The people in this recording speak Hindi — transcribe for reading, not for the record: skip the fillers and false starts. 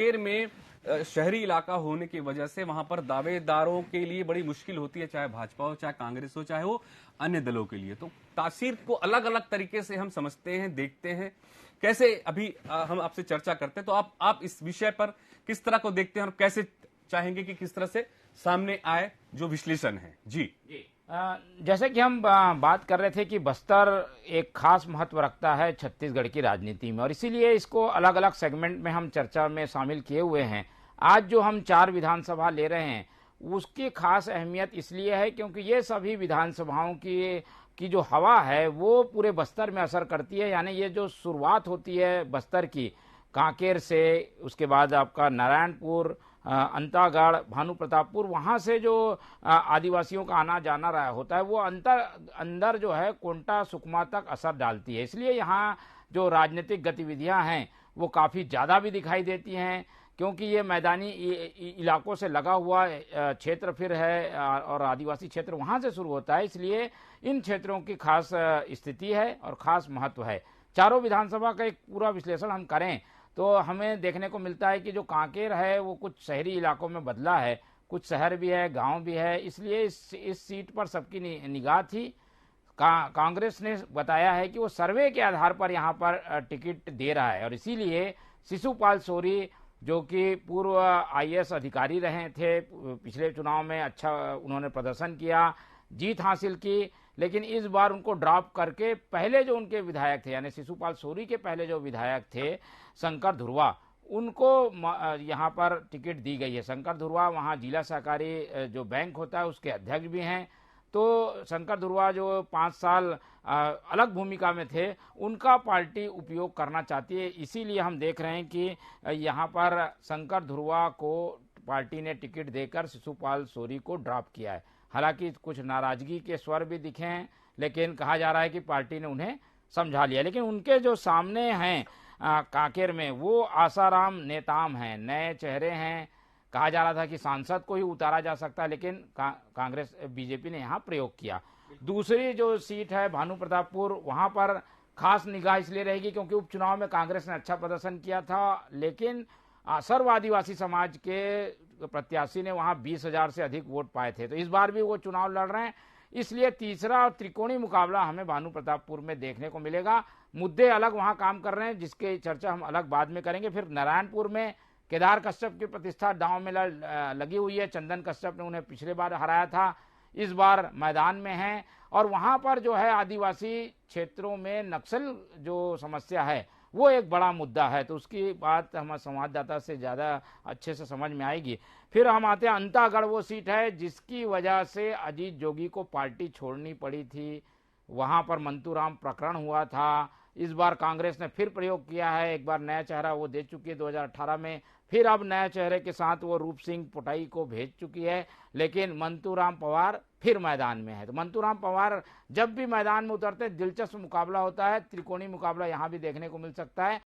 कांकेर में शहरी इलाका होने की वजह से वहां पर दावेदारों के लिए बड़ी मुश्किल होती है, चाहे भाजपा हो, चाहे कांग्रेस हो, चाहे वो अन्य दलों के लिए। तो तासीर को अलग अलग तरीके से हम समझते हैं, देखते हैं। कैसे अभी हम आपसे चर्चा करते हैं, तो आप इस विषय पर किस तरह को देखते हैं और कैसे चाहेंगे कि किस तरह से सामने आए जो विश्लेषण है? जी। जैसे कि हम बात कर रहे थे कि बस्तर एक खास महत्व रखता है छत्तीसगढ़ की राजनीति में, और इसीलिए इसको अलग अलग सेगमेंट में हम चर्चा में शामिल किए हुए हैं। आज जो हम 4 विधानसभा ले रहे हैं उसकी खास अहमियत इसलिए है क्योंकि ये सभी विधानसभाओं की जो हवा है वो पूरे बस्तर में असर करती है। यानी ये जो शुरुआत होती है बस्तर की, कांकेर से, उसके बाद आपका नारायणपुर, अंतागढ़, भानु प्रतापपुर, वहां से जो आदिवासियों का आना जाना रहा होता है वो अंदर जो है कोंटा सुकमा तक असर डालती है। इसलिए यहाँ जो राजनीतिक गतिविधियां हैं वो काफ़ी ज़्यादा भी दिखाई देती हैं, क्योंकि ये मैदानी इलाकों से लगा हुआ क्षेत्र फिर है और आदिवासी क्षेत्र वहाँ से शुरू होता है। इसलिए इन क्षेत्रों की खास स्थिति है और खास महत्व है। चारों विधानसभा का एक पूरा विश्लेषण हम करें तो हमें देखने को मिलता है कि जो कांकेर है वो कुछ शहरी इलाकों में बदला है, कुछ शहर भी है, गांव भी है। इसलिए इस सीट पर सबकी निगाह थी। कांग्रेस ने बताया है कि वो सर्वे के आधार पर यहाँ पर टिकट दे रहा है, और इसीलिए शिशुपाल सोरी जो कि पूर्व आईएएस अधिकारी रहे थे, पिछले चुनाव में अच्छा उन्होंने प्रदर्शन किया, जीत हासिल की, लेकिन इस बार उनको ड्रॉप करके पहले जो उनके विधायक थे, यानी शिशुपाल सोरी के पहले जो विधायक थे शंकर धुर्वा, उनको यहाँ पर टिकट दी गई है। शंकर धुर्वा वहाँ जिला सहकारी जो बैंक होता है उसके अध्यक्ष भी हैं। तो शंकर धुर्वा जो 5 साल अलग भूमिका में थे, उनका पार्टी उपयोग करना चाहती है। इसीलिए हम देख रहे हैं कि यहाँ पर शंकर धुर्वा को पार्टी ने टिकट देकर शिशुपाल सोरी को ड्रॉप किया है। हालांकि कुछ नाराजगी के स्वर भी दिखे हैं, लेकिन कहा जा रहा है कि पार्टी ने उन्हें समझा लिया। लेकिन उनके जो सामने हैं कांकेर में वो आसाराम नेताम हैं, नए चेहरे हैं। कहा जा रहा था कि सांसद को ही उतारा जा सकता है, लेकिन कांग्रेस बीजेपी ने यहाँ प्रयोग किया। दूसरी जो सीट है भानु प्रतापपुर, वहां पर खास निगाह इसलिए रहेगी क्योंकि उपचुनाव में कांग्रेस ने अच्छा प्रदर्शन किया था, लेकिन सर्व आदिवासी समाज के प्रत्याशी ने वहां 20,000 से अधिक वोट पाए थे। तो इस बार भी वो चुनाव लड़ रहे हैं, इसलिए तीसरा और त्रिकोणीय मुकाबला हमें भानु प्रतापपुर में देखने को मिलेगा। मुद्दे अलग वहां काम कर रहे हैं जिसके चर्चा हम अलग बाद में करेंगे। फिर नारायणपुर में केदार कश्यप की प्रतिष्ठा दांव में लगी हुई है। चंदन कश्यप ने उन्हें पिछले बार हराया था, इस बार मैदान में हैं, और वहां पर जो है आदिवासी क्षेत्रों में नक्सल जो समस्या है वो एक बड़ा मुद्दा है। तो उसकी बात हमारे संवाददाता से ज़्यादा अच्छे से समझ में आएगी। फिर हम आते हैं अंतागढ़, वो सीट है जिसकी वजह से अजीत जोगी को पार्टी छोड़नी पड़ी थी। वहां पर मंतूराम प्रकरण हुआ था। इस बार कांग्रेस ने फिर प्रयोग किया है, एक बार नया चेहरा वो दे चुकी है 2018 में, फिर अब नए चेहरे के साथ वो रूप सिंह पोटाई को भेज चुकी है, लेकिन मंतूराम पवार फिर मैदान में है। तो मंतूराम पवार जब भी मैदान में उतरते दिलचस्प मुकाबला होता है, त्रिकोणीय मुकाबला यहाँ भी देखने को मिल सकता है।